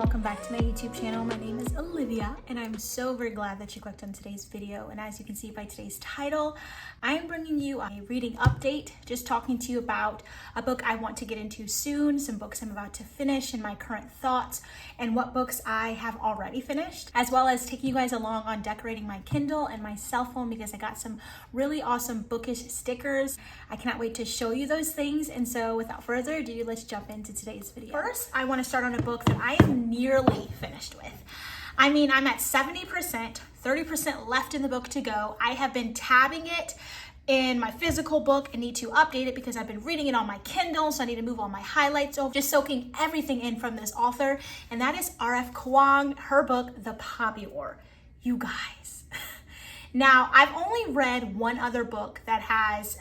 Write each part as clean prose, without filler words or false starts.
welcome back to my YouTube channel. My name is Olivia and I'm so very glad that you clicked on today's video. And as you can see by today's title, I am bringing you a reading update, just talking to you about a book I want to get into soon, some books I'm about to finish and my current thoughts, and what books I have already finished, as well as taking you guys along on decorating my Kindle and my cell phone because I got some really awesome Bookish stickers. I cannot wait to show you those things. And so without further ado, let's jump into today's video. First, I want to start on a book that I am nearly finished with. I mean, I'm at 70%, 30% left in the book to go. I have been tabbing it in my physical book and need to update it because I've been reading it on my Kindle, so I need to move all my highlights over, just soaking everything in from this author, and that is R.F. Kuang, her book, The Poppy War. You guys. Now, I've only read one other book that has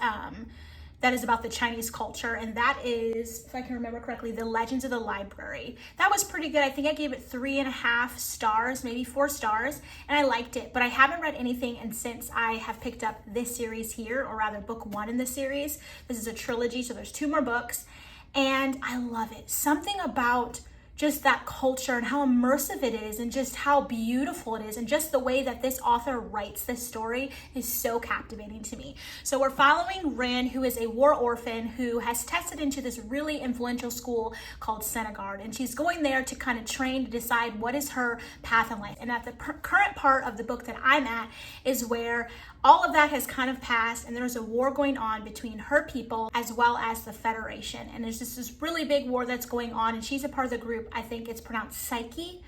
that is about the Chinese culture, and that is, if I can remember correctly, The Legends of the Library. That was pretty good. I think I gave it 3.5 stars, maybe 4 stars, and I liked it, but I haven't read anything, and since I have picked up this series here, or rather book 1 in the series, this is a trilogy, so there's 2 more books, and I love it. Something about just that culture and how immersive it is and just how beautiful it is and just the way that this author writes this story is so captivating to me. So we're following Rin, who is a war orphan who has tested into this really influential school called Senegard, and she's going there to kind of train to decide what is her path in life. And at the current part of the book that I'm at is where all of that has kind of passed and there's a war going on between her people as well as the Federation. And there's just this really big war that's going on, and she's a part of the group, I think it's pronounced Psyche.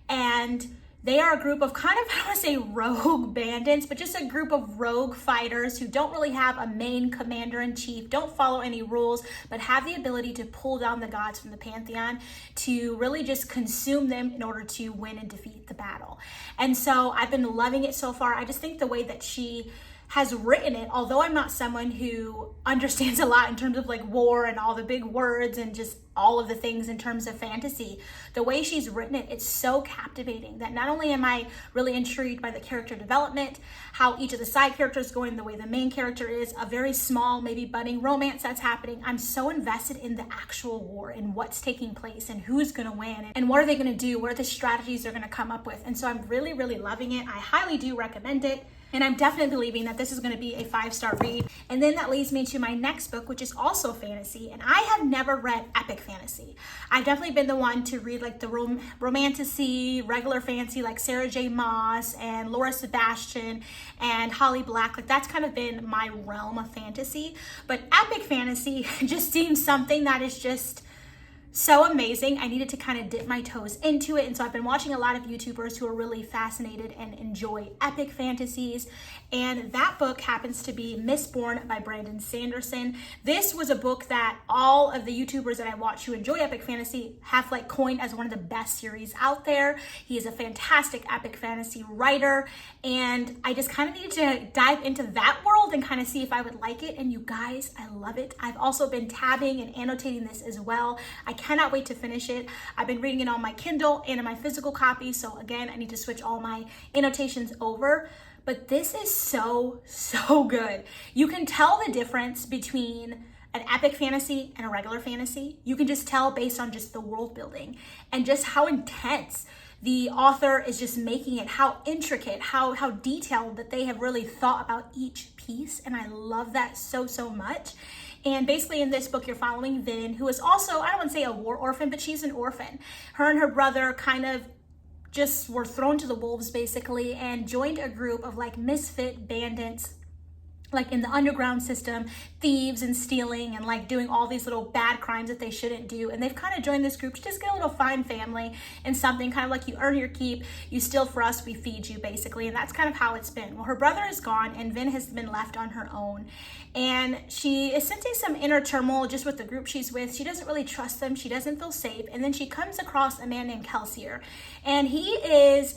And they are a group of kind of, I don't want to say rogue bandits, but just a group of rogue fighters who don't really have a main commander-in-chief, don't follow any rules, but have the ability to pull down the gods from the pantheon to really just consume them in order to win and defeat the battle. And so I've been loving it so far. I just think the way that she has written it, although I'm not someone who understands a lot in terms of like war and all the big words and just all of the things in terms of fantasy, the way she's written it, it's so captivating that not only am I really intrigued by the character development, how each of the side characters going, the way the main character is, a very small, maybe budding romance that's happening. I'm so invested in the actual war and what's taking place and who's gonna win and what are they gonna do, what are the strategies they're gonna come up with. And so I'm really, really loving it. I highly do recommend it. And I'm definitely believing that this is going to be a 5-star read. And then that leads me to my next book, which is also fantasy. And I have never read epic fantasy. I've definitely been the one to read like the romantasy, regular fantasy, like Sarah J. Maas and Laura Sebastian and Holly Black. Like that's kind of been my realm of fantasy. But epic fantasy just seems something that is just so amazing. I needed to kind of dip my toes into it. And so I've been watching a lot of YouTubers who are really fascinated and enjoy epic fantasies. And that book happens to be Mistborn by Brandon Sanderson. This was a book that all of the YouTubers that I watch who enjoy epic fantasy have like coined as one of the best series out there. He is a fantastic epic fantasy writer. And I just kind of needed to dive into that world and kind of see if I would like it. And you guys, I love it. I've also been tabbing and annotating this as well. I cannot wait to finish it. I've been reading it on my Kindle and in my physical copy. So again, I need to switch all my annotations over. But this is so good. You can tell the difference between an epic fantasy and a regular fantasy. You can just tell based on just the world building and just how intense the author is just making it, how intricate, how detailed that they have really thought about each piece. And I love that so much. And basically in this book, you're following Vin, who is also, I don't want to say a war orphan, but she's an orphan. Her and her brother kind of just were thrown to the wolves basically and joined a group of like misfit bandits, like in the underground system, thieves and stealing and like doing all these little bad crimes that they shouldn't do. And they've kind of joined this group to just get a little fine family and something kind of like you earn your keep, you steal for us, we feed you basically. And that's kind of how it's been. Well, her brother is gone and Vin has been left on her own. And she is sensing some inner turmoil just with the group she's with. She doesn't really trust them. She doesn't feel safe. And then she comes across a man named Kelsier. And he is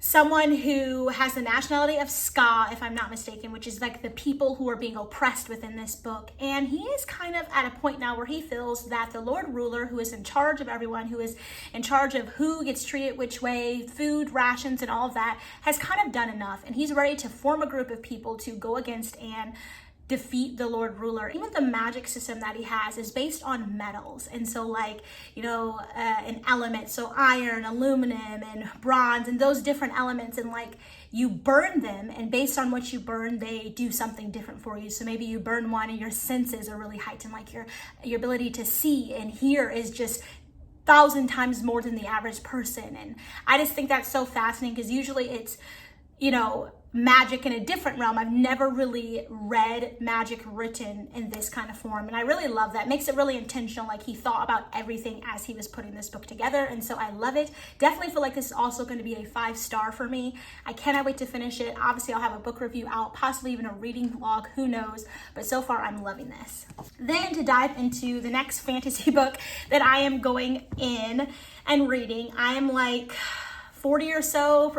someone who has the nationality of Ska, if I'm not mistaken, which is like the people who are being oppressed within this book. And he is kind of at a point now where he feels that the Lord Ruler, who is in charge of everyone, who is in charge of who gets treated which way, food, rations, and all of that, has kind of done enough. And he's ready to form a group of people to go against and defeat the Lord Ruler. Even the magic system that he has is based on metals. And so like, you know, an element, so iron, aluminum, and bronze, and those different elements, and like you burn them, and based on what you burn, they do something different for you. So maybe you burn one and your senses are really heightened, like your ability to see and hear is just 1,000 times more than the average person. And I just think that's so fascinating, because usually it's, you know, magic in a different realm. I've never really read magic written in this kind of form, and I really love that. It makes it really intentional, like he thought about everything as he was putting this book together, and so I love it. Definitely feel like this is also going to be a 5-star for me. I cannot wait to finish it. Obviously I'll have a book review out, possibly even a reading vlog, who knows, but so far I'm loving this. Then to dive into the next fantasy book that I am going in and reading, I am like 40% or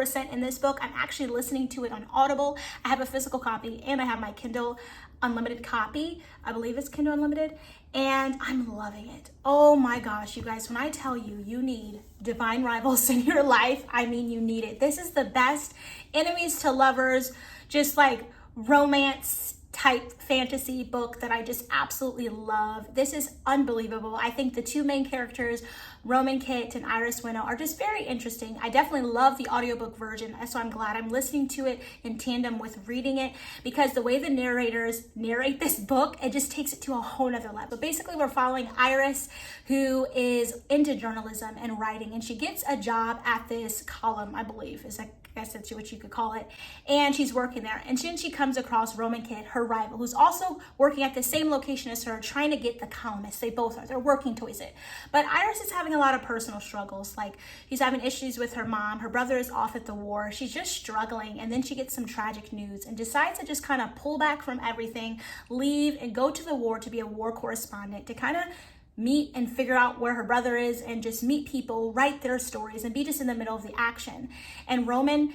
so in this book. I'm actually listening to it on Audible. I have a physical copy and I have my Kindle Unlimited copy. I believe it's Kindle Unlimited, and I'm loving it. Oh my gosh, you guys, when I tell you, you need divine rivals in your life, I mean, you need it. This is the best enemies to lovers, just like romance type fantasy book that I just absolutely love. This is unbelievable. I think the two main characters, Roman Kit and Iris Winnow, are just very interesting. I definitely love the audiobook version, so I'm glad I'm listening to it in tandem with reading it, because the way the narrators narrate this book, it just takes it to a whole nother level. But basically we're following Iris, who is into journalism and writing, and she gets a job at this column, I believe, is like, I guess that's what you could call it, and she's working there. And then she comes across Roman Kid, her rival, who's also working at the same location as her, trying to get the columnist. They both are. They're working towards it. But Iris is having a lot of personal struggles. Like, she's having issues with her mom. Her brother is off at the war. She's just struggling. And then she gets some tragic news and decides to just kind of pull back from everything, leave, and go to the war to be a war correspondent, to kind of meet and figure out where her brother is, and just meet people, write their stories, and be just in the middle of the action. And Roman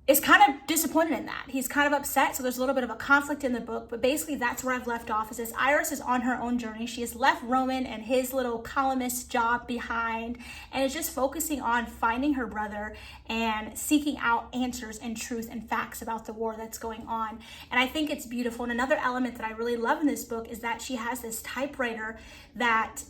is kind of disappointed in that. He's kind of upset, so there's a little bit of a conflict in the book, but basically that's where I've left off, is as Iris is on her own journey. She has left Roman and his little columnist job behind, and is just focusing on finding her brother and seeking out answers and truth and facts about the war that's going on. And I think it's beautiful. And another element that I really love in this book is that she has this typewriter that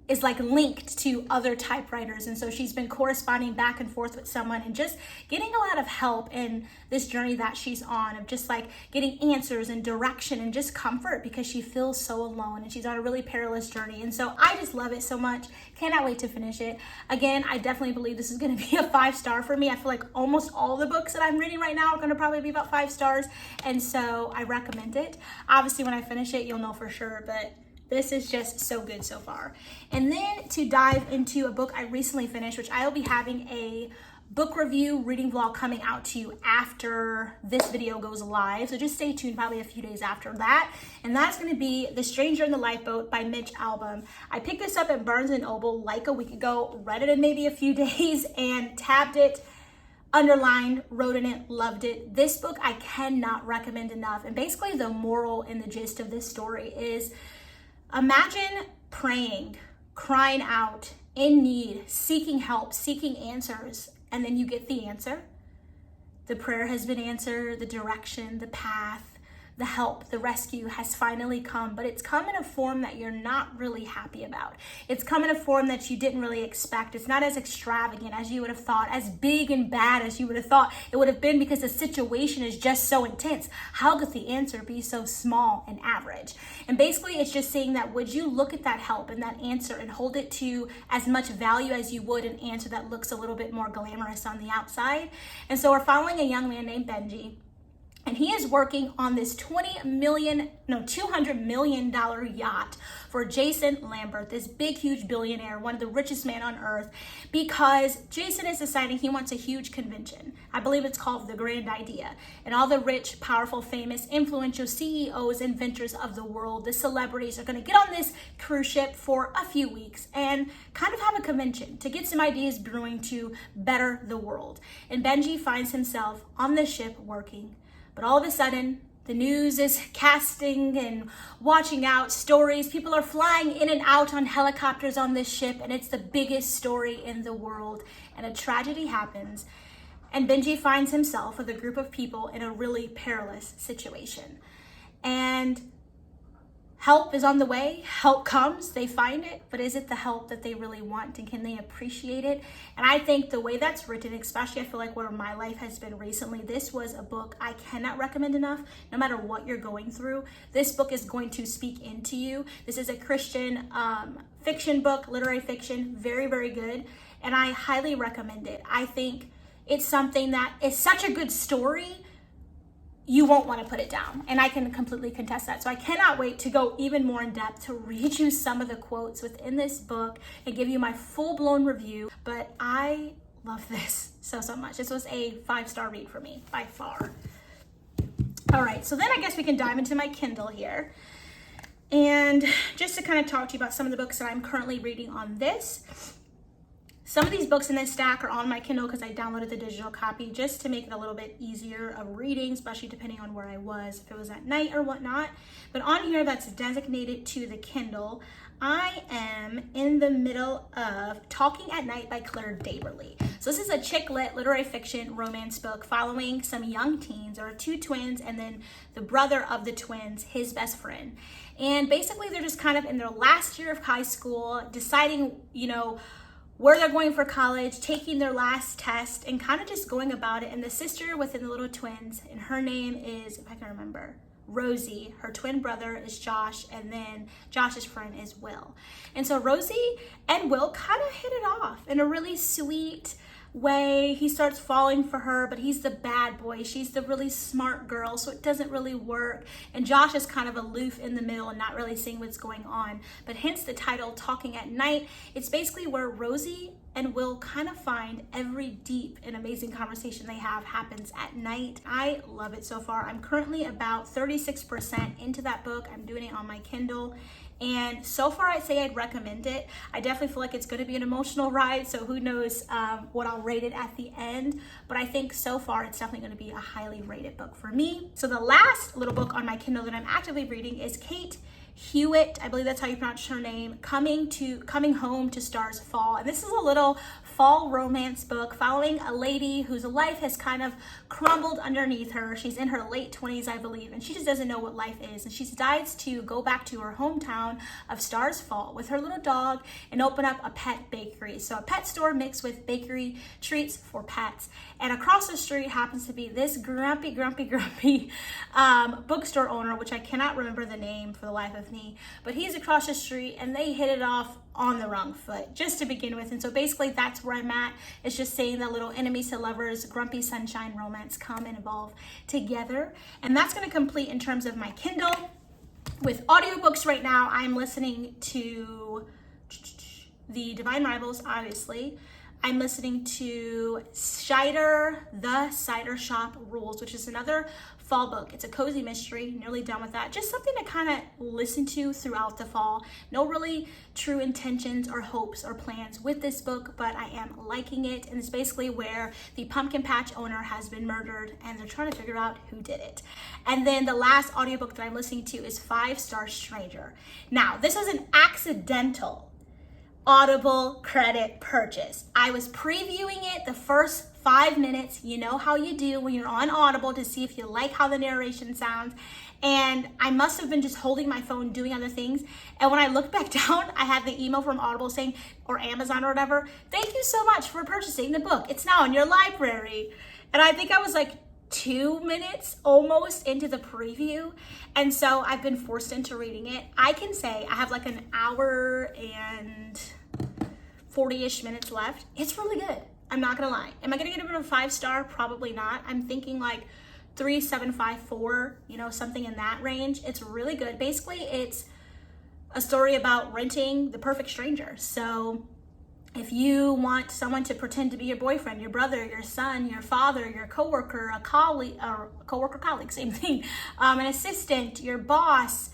is like linked to other typewriters. And so she's been corresponding back and forth with someone and just getting a lot of help in this journey that she's on, of just like getting answers and direction and just comfort, because she feels so alone and she's on a really perilous journey. And so I just love it so much. Cannot wait to finish it. Again, I definitely believe this is going to be a 5-star for me. I feel like almost all the books that I'm reading right now are going to probably be about 5 stars. And so I recommend it. Obviously, when I finish it, you'll know for sure, but this is just so good so far. And then to dive into a book I recently finished, which I will be having a book review reading vlog coming out to you after this video goes live. So just stay tuned, probably a few days after that. And that's going to be The Stranger in the Lifeboat by Mitch Albom. I picked this up at Barnes & Noble like a week ago, read it in maybe a few days, and tabbed it, underlined, wrote in it, loved it. This book I cannot recommend enough. And basically the moral and the gist of this story is, imagine praying, crying out, in need, seeking help, seeking answers, and then you get the answer. The prayer has been answered, the direction, the path, the help, the rescue has finally come, but it's come in a form that you're not really happy about. It's come in a form that you didn't really expect. It's not as extravagant as you would have thought, as big and bad as you would have thought it would have been, because the situation is just so intense. How could the answer be so small and average? And basically it's just saying that, would you look at that help and that answer and hold it to as much value as you would an answer that looks a little bit more glamorous on the outside? And so we're following a young man named Benji, and he is working on this $200 million yacht for Jason Lambert, this big, huge billionaire, one of the richest men on earth, because Jason is deciding he wants a huge convention. I believe it's called The Grand Idea. And all the rich, powerful, famous, influential CEOs, inventors of the world, the celebrities, are going to get on this cruise ship for a few weeks and kind of have a convention to get some ideas brewing to better the world. And Benji finds himself on the ship working. But all of a sudden, the news is casting and watching out stories. People are flying in and out on helicopters on this ship, and it's the biggest story in the world. And a tragedy happens, and Benji finds himself with a group of people in a really perilous situation. And help is on the way, help comes, they find it, but is it the help that they really want, and can they appreciate it? And I think the way that's written, especially I feel like where my life has been recently, this was a book I cannot recommend enough. No matter what you're going through, this book is going to speak into you. This is a Christian fiction book, literary fiction, very, very good. And I highly recommend it. I think it's something that is such a good story, you won't want to put it down. And I can completely contest that. So I cannot wait to go even more in depth to read you some of the quotes within this book and give you my full-blown review. But I love this so much. This was a 5-star read for me, by far. All right, so then I guess we can dive into my Kindle here. And just to kind of talk to you about some of the books that I'm currently reading on this. Some of these books in this stack are on my Kindle because I downloaded the digital copy just to make it a little bit easier of reading, especially depending on where I was, if it was at night or whatnot. But on here that's designated to the Kindle, I am in the middle of Talking at Night by Claire Daverly. So this is a chick lit literary fiction romance book following some young teens. There are 2 twins and then the brother of the twins, his best friend. And basically they're just kind of in their last year of high school, deciding, where they're going for college, taking their last test, and kind of just going about it. And the sister within the little twins, and her name is, if I can remember, Rosie. Her twin brother is Josh, and then Josh's friend is Will. And so Rosie and Will kind of hit it off in a really sweet way. He starts falling for her, but he's the bad boy. She's the really smart girl, so it doesn't really work. And Josh is kind of aloof in the middle and not really seeing what's going on. But hence the title, Talking at Night. It's basically where Rosie and Will kind of find every deep and amazing conversation they have happens at night. I love it so far. I'm currently about 36% into that book. I'm doing it on my Kindle. And so far, I'd say I'd recommend it. I definitely feel like it's going to be an emotional ride, so who knows what I'll rate it at the end. But I think so far, it's definitely going to be a highly rated book for me. So the last little book on my Kindle that I'm actively reading is Kate Hewitt, I believe that's how you pronounce her name, Coming Home to Stars Fall. And this is a little fall romance book following a lady whose life has kind of crumbled underneath her. She's in her late 20s, I believe, and she just doesn't know what life is. And she decides to go back to her hometown of Stars Fall with her little dog and open up a pet bakery. So a pet store mixed with bakery treats for pets. And across the street happens to be this grumpy bookstore owner, which I cannot remember the name for the life of me, but he's across the street and they hit it off on the wrong foot just to begin with. And so basically that's where I'm at. It's just saying that little enemies to lovers, grumpy sunshine romance come and evolve together. And that's going to complete in terms of my Kindle. With audiobooks right now, I'm listening to The Divine Rivals, obviously. I'm listening to The Cider Shop Rules, which is another fall book. It's a cozy mystery, nearly done with that. Just something to kind of listen to throughout the fall. No really true intentions or hopes or plans with this book, but I am liking it. And it's basically where the pumpkin patch owner has been murdered and they're trying to figure out who did it. And then the last audiobook that I'm listening to is 5-Star Stranger. Now, this is an accidental Audible credit purchase. I was previewing it the first 5 minutes. You know how you do when you're on Audible to see if you like how the narration sounds. And I must have been just holding my phone doing other things. And when I looked back down, I had the email from Audible saying, or Amazon or whatever, thank you so much for purchasing the book. It's now in your library. And I think I was like 2 minutes almost into the preview, and so I've been forced into reading it. I can say I have like an hour and 40-ish minutes left. It's really good. I'm not gonna lie. Am I gonna give it a 5-star? Probably not. I'm thinking like 3.75, 4, something in that range. It's really good. Basically, it's a story about renting the perfect stranger. So if you want someone to pretend to be your boyfriend, your brother, your son, your father, your coworker, a colleague, same thing, an assistant, your boss,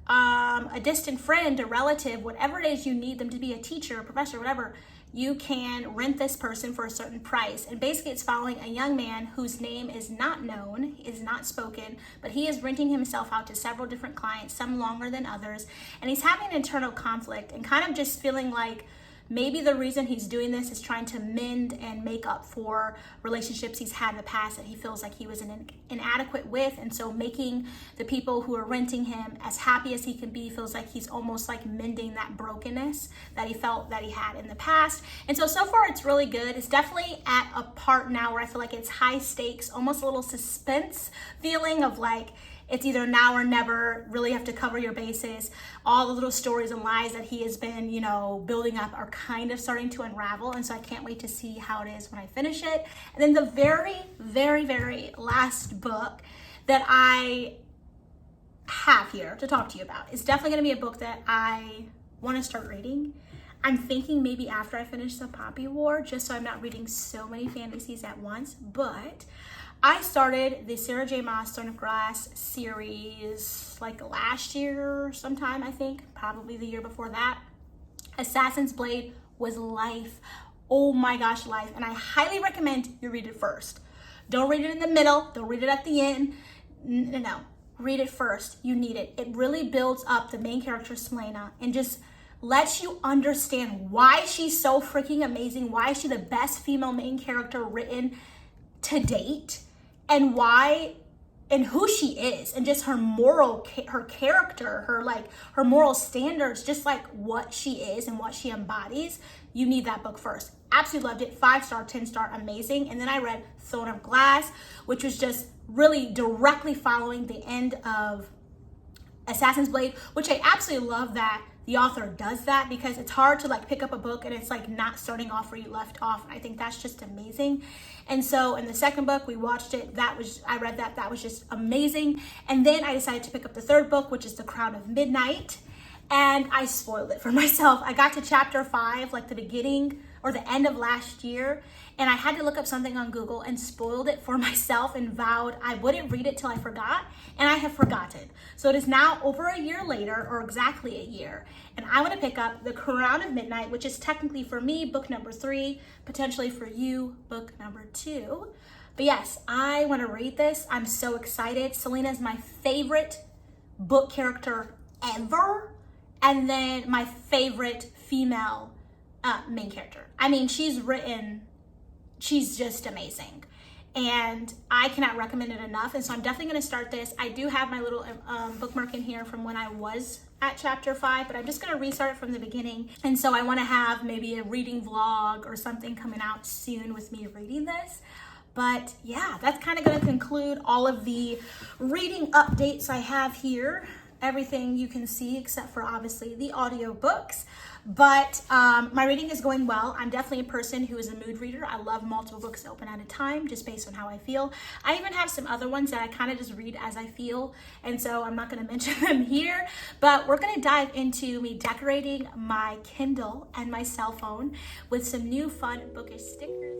a distant friend, a relative, whatever it is you need them to be, a teacher, a professor, whatever, you can rent this person for a certain price. And basically it's following a young man whose name is not known, is not spoken, but he is renting himself out to several different clients, some longer than others. And he's having an internal conflict and kind of just feeling like maybe the reason he's doing this is trying to mend and make up for relationships he's had in the past that he feels like he was inadequate with. And so making the people who are renting him as happy as he can be feels like he's almost like mending that brokenness that he felt that he had in the past. And so far it's really good. It's definitely at a part now where I feel like it's high stakes, almost a little suspense feeling of like, it's either now or never, really have to cover your bases. All the little stories and lies that he has been, you know, building up are kind of starting to unravel. And so I can't wait to see how it is when I finish it. And then the very, very, very last book that I have here to talk to you about is definitely going to be a book that I want to start reading. I'm thinking maybe after I finish the Poppy War, just so I'm not reading so many fantasies at once. But I started the Sarah J. Maas Throne of Glass series like last year sometime, I think, probably the year before that. Assassin's Blade was life. Oh my gosh, life. And I highly recommend you read it first. Don't read it in the middle. Don't read it at the end. No. Read it first. You need it. It really builds up the main character, Selena, and just lets you understand why she's so freaking amazing, why is she the best female main character written to date, and why and who she is, and just her her character, her moral standards, just like what she is and what she embodies. You need that book first. Absolutely loved it. 5-star, 10-star, amazing. And then I read Throne of Glass, which was just really directly following the end of Assassin's Blade, which I absolutely love that the author does that, because it's hard to like pick up a book and it's like not starting off where you left off. And I think that's just amazing. And so in the second book, we watched it. I read that. That was just amazing. And then I decided to pick up the third book, which is The Crown of Midnight. And I spoiled it for myself. I got to chapter 5, like the beginning or the end of last year, and I had to look up something on Google and spoiled it for myself and vowed I wouldn't read it till I forgot, and I have forgotten. So it is now over a year later, or exactly a year, and I want to pick up The Crown of Midnight, which is technically for me book number 3, potentially for you book number 2. But yes, I want to read this. I'm so excited. Selena is my favorite book character ever, and then my favorite female main character. I mean, she's just amazing, and I cannot recommend it enough. And so I'm definitely going to start this. I do have my little bookmark in here from when I was at chapter 5, but I'm just going to restart it from the beginning. And so I want to have maybe a reading vlog or something coming out soon with me reading this. But yeah, that's kind of going to conclude all of the reading updates I have here. Everything you can see except for obviously the audiobooks. But my reading is going well. I'm definitely a person who is a mood reader. I love multiple books open at a time just based on how I feel. I even have some other ones that I kind of just read as I feel, and so I'm not going to mention them here. But we're going to dive into me decorating my Kindle and my cell phone with some new fun Bookish stickers.